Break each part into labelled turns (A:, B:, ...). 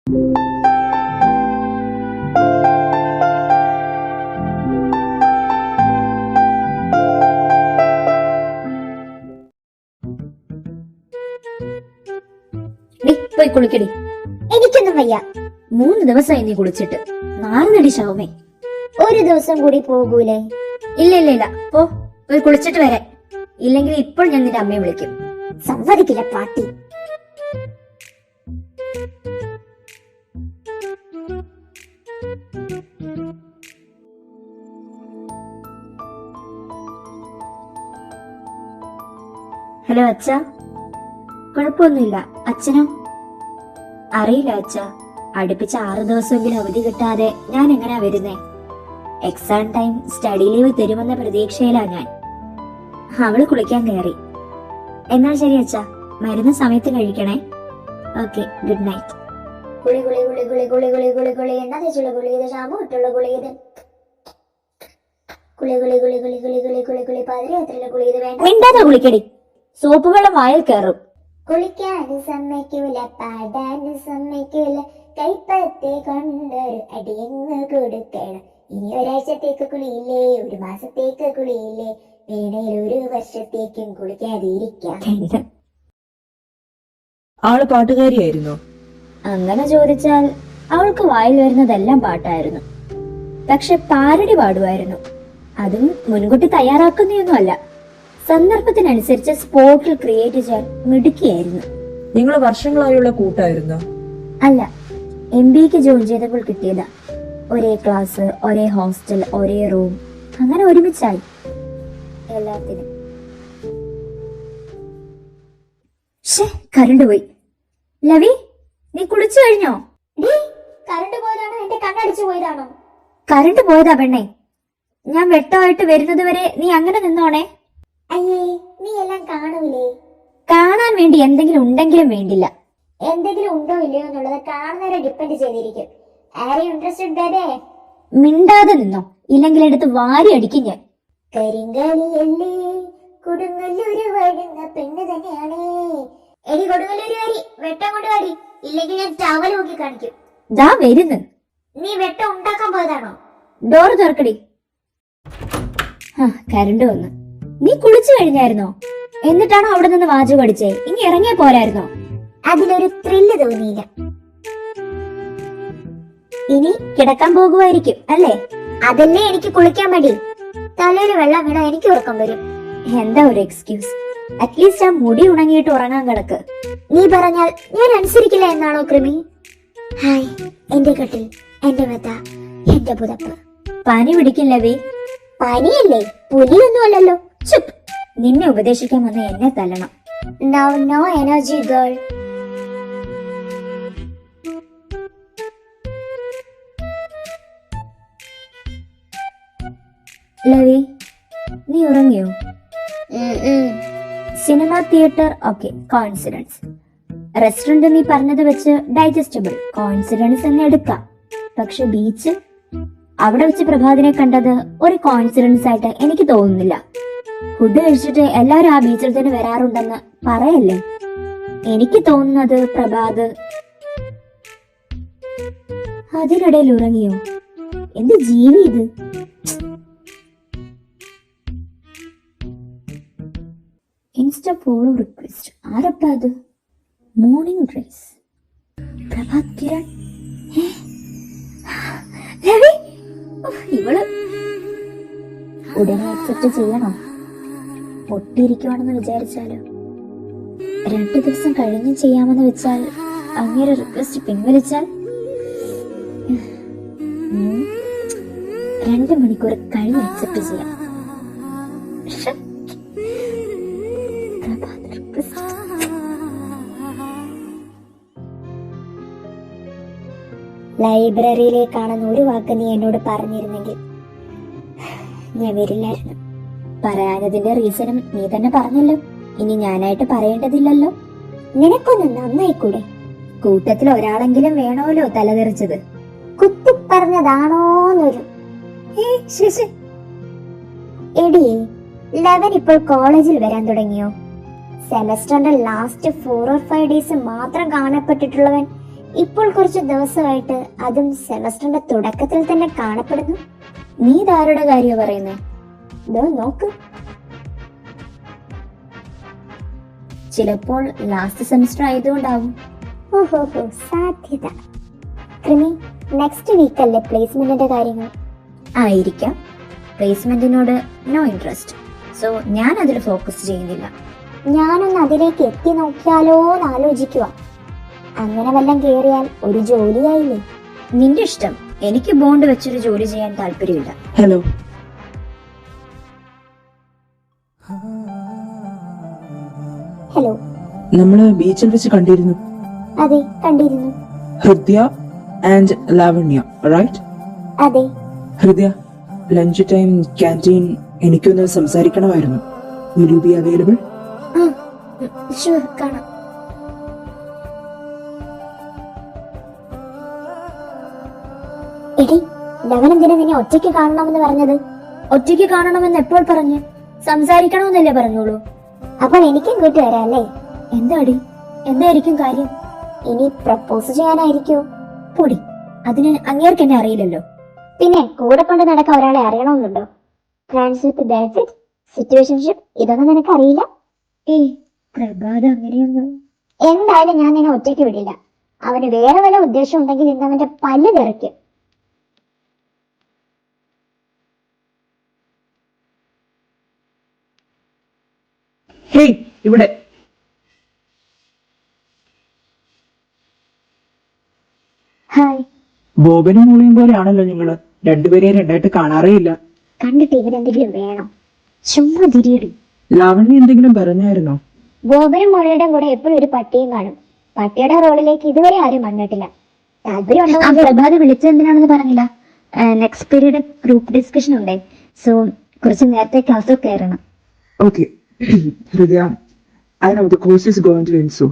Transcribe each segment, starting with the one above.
A: പോയി കുളിക്കടി.
B: എനിക്കൊന്നും വയ്യ.
A: 3 ദിവസമായി നീ കുളിച്ചിട്ട്. നാളെ ശവമേ.
B: ഒരു ദിവസം കൂടി പോകൂലേ?
A: ഇല്ല പോയി കുളിച്ചിട്ട് വരാൻ. ഇല്ലെങ്കിൽ ഇപ്പോൾ ഞാൻ നിന്റെ അമ്മയെ വിളിക്കും.
B: സമ്മതിക്കില്ല പാട്ടി.
A: ഹലോ അച്ഛ. കുഴപ്പമൊന്നുമില്ല. അച്ഛനോ? അറിയില്ല അച്ഛ. അടുപ്പിച്ച 6 ദിവസമെങ്കിലും അവധി കിട്ടാതെ ഞാൻ എങ്ങനെയാ വരുന്നേ? എക്സാം ടൈം സ്റ്റഡി ലീവ് തരുമെന്ന പ്രതീക്ഷയിലാ ഞാൻ. അവള് കുളിക്കാൻ കയറി. എന്നാ ശരി അച്ഛ, മരുന്ന് സമയത്ത് കഴിക്കണേ. Okay, good night.
B: കുളി കുളി കുളി കുളി കുളി കുളി കുളി കുളി എണ്ണ തേച്ചുള്ള കുളി ഇത്, ഷാമ്പു ഇട്ടുള്ള കുളി ഇത്, കുളി കുളി കുളി കുളി കുളി കുളി കുളി കുളി പാതിരാത്രിയിലെ കുളി ഇത്. വേണ്ട,
A: മിണ്ടാതെ കുളിക്കടി. സോപ്പ് വെള്ളം വായിൽ കയറും.
B: കുളിക്കാനും സമ്മതിക്കൂല, പാടാനും സമ്മതിക്കൂല, കൈപ്പത്തെ കൊണ്ടൊരു അടിയങ്ങ് കൊടുക്കണം. ഇനി ഒരാഴ്ചത്തേക്ക് കുളിയില്ലേ, 1 മാസത്തേക്ക് കുളിയില്ലേ, വേണേൽ 1 വർഷത്തേക്കും കുളിക്കാതിരിക്കാം.
C: ആള് പാട്ടുകാരിയായിരുന്നോ?
A: അങ്ങനെ ചോദിച്ചാൽ അവൾക്ക് വായിൽ വരുന്നതെല്ലാം പാട്ടായിരുന്നു. പക്ഷെ പാരടി പാടുമായിരുന്നു. അതും മുൻകൂട്ടി തയ്യാറാക്കുന്നൊന്നുമല്ല. സന്ദർഭത്തിനനുസരിച്ച് സ്പോട്ടിൽ ക്രിയേറ്റ് ചെയ്യാൻ മിടുക്കിയായിരുന്നു.
C: നിങ്ങൾ വർഷങ്ങളായുള്ള കൂട്ടായിരുന്നോ?
A: അല്ല, MBA ജോയിൻ ചെയ്തപ്പോൾ കിട്ടിയതാ. ഒരേ ക്ലാസ്, ഒരേ ഹോസ്റ്റൽ, ഒരേ റൂം, അങ്ങനെ ഒരുമിച്ചായി എല്ലാത്തിനും. കറണ്ട് പോയി. ലവി, നീ കുളിച്ചു കഴിഞ്ഞോ?
B: കറണ്ട് പോയതാണോ എന്റെ കണ്ണടിച്ചു പോയതാണോ?
A: കറണ്ട് പോയതാ പെണ്ണെ. ഞാൻ വെട്ടമായിട്ട് വരുന്നത് വരെ നീ അങ്ങനെ നിന്നോണേ.
B: അയ്യേ, നീ എല്ലാം കാണൂലേ?
A: കാണാൻ വേണ്ടി എന്തെങ്കിലും ഉണ്ടെങ്കിലും വേണ്ടില്ല.
B: എന്തെങ്കിലും ഉണ്ടോ ഇല്ലയോ എന്നുള്ളത് കാണുന്നവരെ ഡിപ്പെൻഡ് ചെയ്തിരിക്കും. Are you interested baby?
A: മിണ്ടാതെ നിന്നോ, ഇല്ലെങ്കിൽ എടുത്ത് വാരി അടിക്കും ഞാൻ.
B: കരിങ്കാലിയല്ലേ കൊടുങ്ങല്ലൂര് വരുന്ന പെണ്ണ് തന്നെയാണേ. എടി കൊടുങ്ങല്ലൂര് വാരി, വെട്ടം കൊണ്ട് വാരി, ഇല്ലെങ്കിൽ ഞാൻ ടവൽ നോക്കി കാണിക്കും.
A: ദാ വരുന്നു.
B: നീ വെട്ടം ഉണ്ടാക്കാൻ പോയതാണോ?
A: ഡോർ തുറക്കടി. കരണ്ട് വന്നു. നീ കുളിച്ചു കഴിഞ്ഞായിരുന്നോ? എന്നിട്ടാണോ അവിടെ നിന്ന് വാചകം അടിച്ചേ? ഇനി ഇറങ്ങിയ പോരായിരുന്നോ?
B: അതിലൊരു ത്രില്ല് തോന്നിയില്ല.
A: ഇനി കിടക്കാൻ പോകുമായിരിക്കും അല്ലേ?
B: അതല്ലേ എനിക്ക് കുളിക്കാൻ മടി. തലയിൽ വെള്ളം വീണാ എനിക്ക് ഉറക്കം വരും.
A: എന്താ ഒരു എക്സ്ക്യൂസ്? അറ്റ്ലീസ്റ്റ് ആ മുടി ഉണങ്ങിയിട്ട് ഉറങ്ങാൻ കിടക്ക്.
B: നീ പറഞ്ഞാൽ ഞാൻ അനുസരിക്കില്ല എന്നാണോ കൃമി? ഹായ്, എന്റെ കട്ടിൽ, എന്റെ മെത്ത, എന്റെ പുതപ്പ്.
A: പനി പിടിക്കില്ലവേ.
B: പനിയല്ലേ, പുലിയൊന്നും അല്ലല്ലോ. ചുപ്.
A: നിന്നെ ഉപദേശിക്കാൻ വന്ന എന്നെ തല്ലണം.
B: Now no energy girl.
A: ലവി, നീ ഉറങ്ങിയോ? Cinema, theatre, okay, coincidence. Restaurant നീ പറഞ്ഞത് വെച്ച് ഡൈജസ്റ്റബിൾ, കോയിൻസിഡൻസ് എന്ന് എടുക്കാം. പക്ഷെ ബീച്ച്, അവിടെ വെച്ച് പ്രഭാതിനെ കണ്ടത് ഒരു കോയിൻസിഡൻസ് ആയിട്ട് എനിക്ക് തോന്നുന്നില്ല. ഫുഡ് കഴിച്ചിട്ട് എല്ലാരും ആ ബീച്ചിൽ തന്നെ വരാറുണ്ടെന്ന് പറയല്ലേ? എനിക്ക് തോന്നുന്നത് പ്രഭാത് അതിനിടയിൽ ഉറങ്ങിയോ? എന്ത് ജീവി ഇത്? Insta follow request. ആരപ്പാ അത്? Morning rise, Prabhat Kiran. ഇവള് ഉടനെ അക്സെപ്റ്റ് ചെയ്യണോ? ഒട്ടിയിരിക്കുവാണെന്ന് വിചാരിച്ചാലോ? 2 ദിവസം കഴിഞ്ഞ് ചെയ്യാമെന്ന് വെച്ചാൽ അങ്ങേരെ റിക്വസ്റ്റ് പിൻവലിച്ചാൽ 2 മണിക്കൂർ കഴിഞ്ഞ് അക്സെപ്റ്റ് ചെയ്യാം.
B: ലൈബ്രറിയിലേക്കാണെന്ന് ഒരു വാക്ക് നീ എന്നോട് പറഞ്ഞിരുന്നെങ്കിൽ ഞാൻ വരില്ലായിരുന്നു.
A: പറയാനതിന്റെ റീസണും നീ തന്നെ പറഞ്ഞല്ലോ. ഇനി ഞാനായിട്ട് പറയേണ്ടതില്ലല്ലോ.
B: നിനക്കൊന്ന് നന്നായിക്കൂടെ?
A: കൂട്ടത്തിൽ ഒരാളെങ്കിലും വേണമല്ലോ തലതെറിച്ചത്.
B: കുത്തി പറഞ്ഞതാണോന്നൊരു എടി, 11 ഇപ്പോൾ കോളേജിൽ വരാൻ തുടങ്ങിയോ? സെമസ്റ്ററിന്റെ ലാസ്റ്റ് 4 or 5 ഡേയ്സ് മാത്രം കാണപ്പെട്ടിട്ടുള്ളവൻ ഇപ്പോൾ കുറച്ച് ദിവസമായിട്ട് അതും സെമസ്റ്ററിന്റെ തുടക്കത്തിൽ തന്നെ കാണപ്പെടുന്നു.
A: നീ ഇതാരുടെ കാര്യ പറയുന്നേ?
B: ദോ നോക്ക്.
A: ചിലപ്പോൾ ലാസ്റ്റ് സെമിസ്റ്റർ ആയതുകൊണ്ടാവും.
B: ഓഹോ സാധ്യത. ക്രിമി, നെക്സ്റ്റ് വീക്ക് അല്ലേ പ്ലേസ്മെന്റിന്റെ കാര്യങ്ങൾ?
A: ആയിരിക്കാം. പ്ലേസ്മെന്റിനോട് നോ ഇൻട്രസ്റ്റ്, സോ ഞാൻ അതിൽ ഫോക്കസ് ചെയ്യുന്നില്ല.
B: ഞാനൊന്ന് അതിലേക്ക് എത്തി നോക്കിയാലോ എന്ന് ആലോചിക്കുക. അങ്ങനെ വല്ലം കേറിയാൽ ഒരു ജോലിയായില്ലേ?
A: നിന്റെ ഇഷ്ടം. എനിക്ക് ബോണ്ട് വെച്ചൊരു ജോലി ചെയ്യാൻ താല്പര്യമില്ല.
C: ഹലോ.
B: ഹലോ.
C: നമ്മള് ബീച്ചിൽ വെച്ച് കണ്ടിരുന്നു.
B: അതെ, കണ്ടിരുന്നു.
C: ഹൃദയ ആൻഡ് ലാവണ്യ, റൈറ്റ്?
B: അതെ.
C: ഹൃദയ, ലഞ്ച് ടൈം ക്യാൻറ്റീൻ എനിക്കൊന്ന് സംസാരിക്കണമായിരുന്നു. Will you be available?
B: Sure, കാണാം. എടി, ലവൻ എന്തിനാ നിന്നെ ഒറ്റയ്ക്ക് കാണണമെന്ന് പറഞ്ഞത്?
A: ഒറ്റയ്ക്ക് കാണണമെന്ന് എപ്പോൾ പറഞ്ഞു? സംസാരിക്കണമെന്നല്ലേ പറഞ്ഞോളൂ.
B: അപ്പോൾ എനിക്കും കൂട്ടി വരാല്ലേ?
A: എന്താടി? എന്തായിരിക്കും കാര്യം?
B: ഇനി പ്രപ്പോസ് ചെയ്യാനായിരിക്കോ?
A: പൊടി, അതിന് അങ്ങേർക്ക് എന്നെ അറിയില്ലല്ലോ.
B: പിന്നെ കൂടെ കൊണ്ട് നടക്കാൻ ഒരാളെ അറിയണമെന്നുണ്ടോ? ഫ്രണ്ട്ഷിപ്പ്, ബെനിഫിറ്റ്, സിറ്റുവേഷൻഷിപ്പ്, ഇതൊന്നും നിനക്ക് അറിയില്ല?
A: ഏയ് പ്രഭാത, അങ്ങനെയൊന്നും.
B: എന്തായാലും ഞാൻ നിന്നെ ഒറ്റയ്ക്ക് വിടില്ല. അവന് വേറെ വല്ല ഉദ്ദേശം ഉണ്ടെങ്കിൽ ഇന്ന് അവന്റെ പല്ല് തെറിക്കും.
C: ഹേയ്, ഇവിടെ.
B: ഹായ്.
C: ബോബനും മൂളിയും പോലെയാണല്ലോ നിങ്ങള്. രണ്ടുപേരെയും രണ്ടായിട്ട് കാണാറേ ഇല്ല.
B: കണ്ടിട്ട് ഇവരെന്തെങ്കിലും വേണം? ചുമ്മാ തിരിയിടി.
C: ലാവണ്യ എന്തെങ്കിലും പറഞ്ഞായിരുന്നോ?
B: ബോബനും മോളിയുടെയും കൂടെ എപ്പോഴും ഒരു പട്ടിയും കാണും. പട്ടിയുടെ റോളിലേക്ക് ഇതുവരെ ആരും വന്നിട്ടില്ല. താല്പര്യമുണ്ടോ?
A: പ്രഭാത വിളിച്ചത് എന്തിനാണെന്ന് പറഞ്ഞില്ല. നെക്സ്റ്റ് പീരീഡ് ഗ്രൂപ്പ് ഡിസ്കഷൻ ഉണ്ടേ, സോ കുറച്ച് നേരത്തെ ക്ലാസ് കയറണം.
C: Okay. ഹൃദയ, I know the course is going to end soon.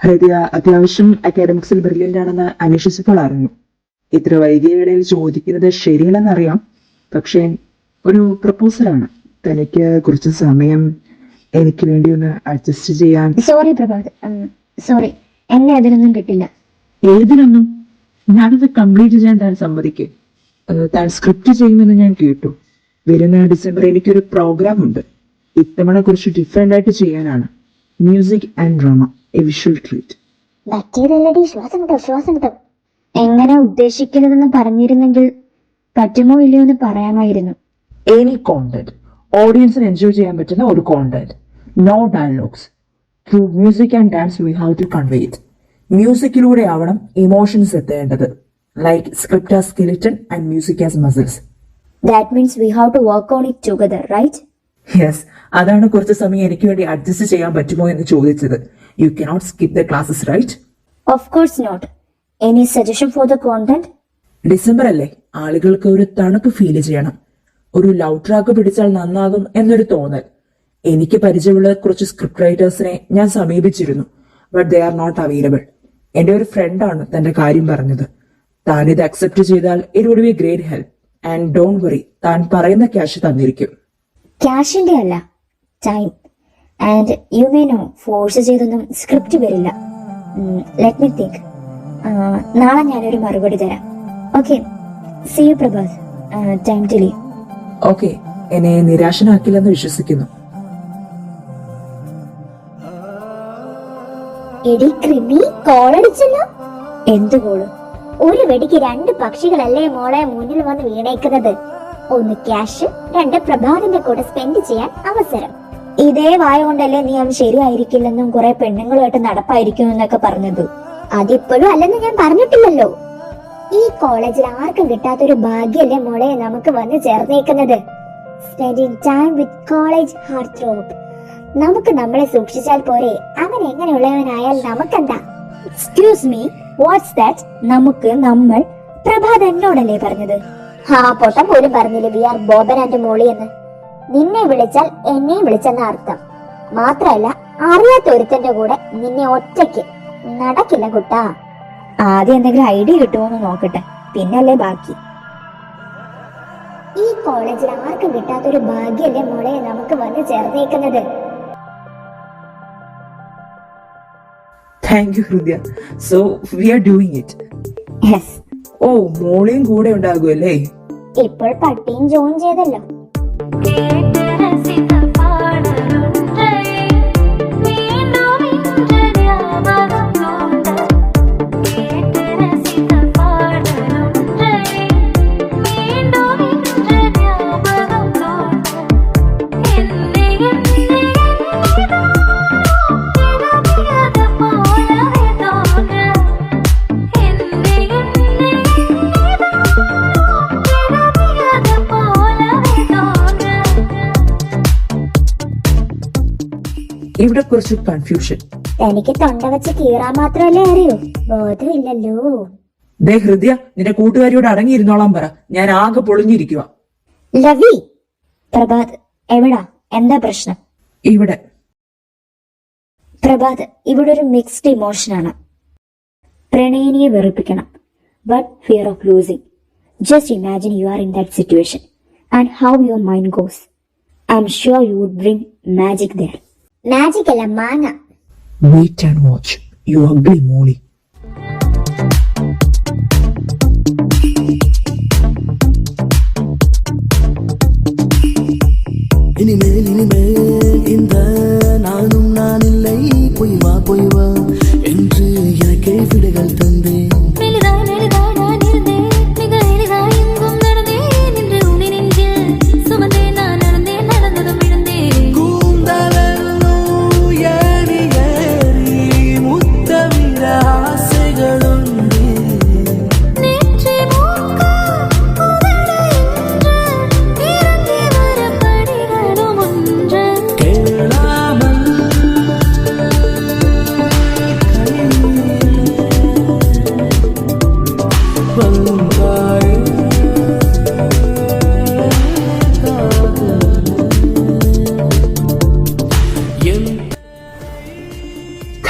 C: ഹൃദയ അത്യാവശ്യം അക്കാഡമിക്സിൽ ബ്രില്യൻ്റ് ആണെന്ന് അന്വേഷിച്ചപ്പോൾ അറിഞ്ഞു. ഇത്ര വൈകിയ വേളയിൽ ചോദിക്കുന്നത് ശരിയല്ലെന്നറിയാം, പക്ഷേ ഒരു പ്രപ്പോസലാണ്. തനിക്ക് കുറച്ച് സമയം എനിക്ക് വേണ്ടി ഒന്ന് അഡ്ജസ്റ്റ് ചെയ്യാൻ.
A: സോറി പ്രഭാത്, സോറി, എന്നെ അതിനൊന്നും കിട്ടില്ല.
C: ഏതിനൊന്നും? ഞാനത് കംപ്ലീറ്റ് ചെയ്യാൻ താൻ സമ്മതിക്കും. താൻ സ്ക്രിപ്റ്റ് ചെയ്യുമെന്ന് ഞാൻ കേട്ടു. വരുന്ന ഡിസംബർ എനിക്കൊരു പ്രോഗ്രാം ഉണ്ട്. ഇത്തവണ കുറച്ച് ഡിഫറെന്റ് ആയിട്ട് ചെയ്യാനാണ്. Music and drama, a visual treat.
B: മറ്റേതല്ലടി, ശ്വാസം കിട്ടോ, ശ്വാസം കിട്ടോ.
A: എങ്ങനെ ഉദ്ദേശിക്കുന്നതെന്ന് പറഞ്ഞിരുന്നെങ്കിൽ പറ്റുമോ ഇല്ലയോ എന്ന് പറയാമായിരുന്നു.
C: എനി കോണ്ടന്റ്, ഓഡിയൻസിന് എൻജോയ് ചെയ്യാൻ പറ്റുന്ന ഒരു content. No dialogues. Through music and dance we have to convey it. മ്യൂസിക്കിലൂടെ ആവണം ഇമോഷൻസ് എത്തേണ്ടത്. Like script as skeleton and music as muscles.
A: That means we have to work on it together, right?
C: Yes, അതാണ് കുറച്ച് സമയം എനിക്ക് വേണ്ടി adjust ചെയ്യാൻ പറ്റുമോ എന്ന് ചോദിച്ചത്. You cannot skip the classes, right?
A: Of course not. Any suggestion for the content?
C: December അല്ലേ, ആളുകൾക്ക് ഒരു തണുപ്പ് ഫീൽ ചെയ്യണം. ഒരു ലവ് ട്രാക്ക് പിടിച്ചാൽ നന്നാകും എന്നൊരു തോന്നൽ. എനിക്ക് പരിചയമുള്ള കുറച്ച് സ്ക്രിപ്റ്റ് റൈറ്റേഴ്സിനെ ഞാൻ സമീപിച്ചിരുന്നു, but they are not available. എന്റെ ഒരു ഫ്രണ്ടാണ് തന്റെ കാര്യം പറഞ്ഞത്. താൻ ഇത് അക്സെപ്റ്റ് ചെയ്താൽ it would be a great help. And don't worry, താൻ പറയുന്ന ക്യാഷ് തന്നിരിക്കും.
A: ക്യാഷിന്റെ അല്ല, time. And you may know, force ചെയ്തൊന്നും സ്ക്രിപ്റ്റ് വരില്ല. Let me think. നാളെ ഞാനൊരു മറുപടി തരാം. Okay, see you Prabhat. Time to leave.
C: Okay, എന്നെ നിരാശനാക്കില്ലെന്ന് വിശ്വസിക്കുന്നു.
B: എടി ക്രിമി, കോളടിച്ചല്ലോ.
A: എന്ത് കോള്?
B: ഒരു വെടിക്ക് രണ്ട് പക്ഷികളല്ലേ മോളെ മുന്നിൽ വന്ന് വീണേക്കുന്നത്. ഒന്ന് ക്യാഷ്, രണ്ട് പ്രഭാതിന്റെ കൂടെ സ്പെൻഡ് ചെയ്യാൻ അവസരം.
A: ഇതേ വായ കൊണ്ടല്ലേ നീ അവൻ ശരിയായിരിക്കില്ലെന്നും കുറെ പെണ്ണുങ്ങളുമായിട്ട് നടപ്പായിരിക്കും എന്നൊക്കെ പറഞ്ഞത്?
B: അതിപ്പോഴും അല്ലെന്ന് ഞാൻ പറഞ്ഞിട്ടില്ലല്ലോ. ഈ കോളേജിൽ ആർക്കും കിട്ടാത്തൊരു ഭാഗ്യല്ലേ മോളെ നമുക്ക് വന്ന് ചേർന്നേക്കുന്നത്. Spending time with college heartthrob. നമുക്ക് നമ്മളെ സൂക്ഷിച്ചാൽ പോരെ, അവൻ എങ്ങനെയുള്ളവനായാൽ നമുക്കെന്താ?
A: Excuse me, what's that? നമുക്ക്, നമ്മൾ? പ്രഭാത് എന്നോടല്ലേ പറഞ്ഞത്?
B: ആ പൊട്ടം പോലും പറഞ്ഞില്ല we are Boban and Molly എന്ന്. നിന്നെ വിളിച്ചാൽ എന്നെയും വിളിച്ചെന്ന അർത്ഥം. മാത്രല്ല, അറിയാത്ത ഒരുത്തന്റെ കൂടെ നിന്നെ ഒറ്റയ്ക്ക് നടക്കില്ല കുട്ടാ.
A: ആദ്യം എന്തെങ്കിലും ഐഡിയ കിട്ടുമോന്ന് നോക്കട്ടെ, പിന്നല്ലേ ബാക്കി.
B: ഈ കോളേജിൽ ആർക്കും കിട്ടാത്തൊരു ഭാഗ്യല്ലേ മോളെ നമുക്ക് വന്ന് ചേർന്നേക്കുന്നത്.
C: Thank you Hridaya. So we are doing it.
B: Yes.
C: ഓ, മോളെയും കൂടെ ഉണ്ടാകുമല്ലേ?
B: ഇപ്പോൾ പട്ടിയും ജോയിൻ ചെയ്തല്ലോ.
C: ഇവിടെ കുറച്ച് കൺഫ്യൂഷൻ.
B: എനിക്ക് തൊണ്ട വെച്ച് കീറാൻ മാത്രമല്ലേ അറിയൂ, ബോധമില്ലല്ലോ.
C: ദേ ഹൃദയ, നിന്റെ കൂട്ടുകാരിയോട് അടങ്ങിയിരുന്നോളാൻ പറ. ഞാൻ ആകെ പൊളിഞ്ഞിരിക്കുക.
B: ലവി,
A: പ്രഭാത് എവിടാ? എന്താ പ്രശ്നം?
C: ഇവിടെ.
A: പ്രഭാത്, ഇവിടെ ഒരു മിക്സ്ഡ് ഇമോഷനാണ്. പ്രണയിനിയെ വെറുപ്പിക്കണം, but fear of losing. Just imagine you are in that situation and how your mind goes. I am sure you would bring magic there.
B: Magic അല്ല, മാങ്ങ.
C: Wait and watch, you ugly Molly.
D: இனிமேல் இந்த நானும் நான் இல்லை, பொய் வா என்று எனக்கே விடைகள் தந்தேன்.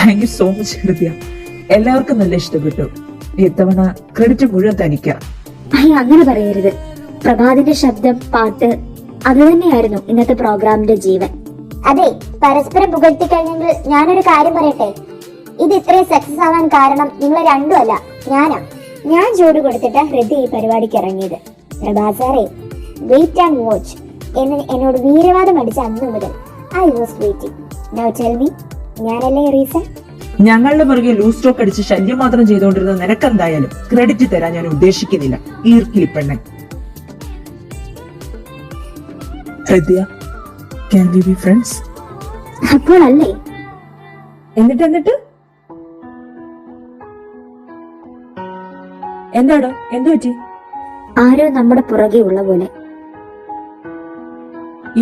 C: താങ്ക് യു സോ മച്ച് ഹൃദയ. എല്ലാവർക്കും നല്ല ഇഷ്ടപ്പെട്ടു. ഇത്തവണ ക്രെഡിറ്റ് മുഴുവൻ തനിക്കാം.
A: അങ്ങനെ പറയരുത്. പ്രഭാതിന്റെ ശബ്ദം, പാട്ട്, അത് തന്നെയായിരുന്നു ഇന്നത്തെ പ്രോഗ്രാമിന്റെ ജീവൻ.
B: അതെ, പരസ്പരം പുകഴ്ത്തി കഴിഞ്ഞെങ്കിൽ ഞാനൊരു കാര്യം പറയട്ടെ. ഇത് ഇത്രയും സക്സസ് ആവാൻ കാരണം നിങ്ങൾ രണ്ടും അല്ല, ഞാനാ. ഞാൻ ജോലി കൊടുത്തിട്ട് ഹൃദയ ഈ പരിപാടിക്ക് ഇറങ്ങിയത്. പ്രഭാത് സാറേ, വെയിറ്റ് ആൻഡ് വാച്ച് എന്ന് എന്നോട് വീരവാദം അടിച്ച അന്ന് മുതൽ I was waiting. Now tell me, ഞാനല്ലേ റീസൺ?
C: ഞങ്ങളുടെ പുറകെ ലൂസ് സ്റ്റോക്ക് അടിച്ച് ശല്യം മാത്രം ചെയ്തുകൊണ്ടിരുന്ന നിനക്കെന്തായാലും ക്രെഡിറ്റ് തരാൻ ഞാൻ ഉദ്ദേശിക്കുന്നില്ല. ഈർക്കിലിപ്പെണ്ണൻ. ഹൃദയ, can we be friends?
A: അപ്പോൾ അല്ലേ?
C: എന്നിട്ട് എന്താടോ, എന്തു പറ്റി?
A: ആരോ നമ്മുടെ പുറകെ ഉള്ള പോലെ.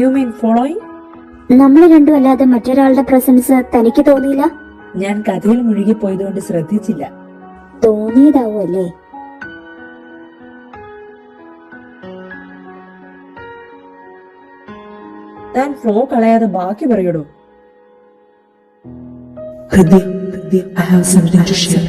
C: You mean following?
A: നമ്മൾ രണ്ടും അല്ലാതെ മറ്റൊരാളുടെ പ്രസൻസ് തനിക്ക് തോന്നിയില്ല?
C: ഞാൻ കഥയിൽ മുഴുകിപ്പോയതുകൊണ്ട് ശ്രദ്ധിച്ചില്ല.
A: തോന്നിയതാവല്ലേ?
C: താൻ ഫ്ലോ കളയാതെ ബാക്കി പറയടോ. ഹൃദയ, I have something to share.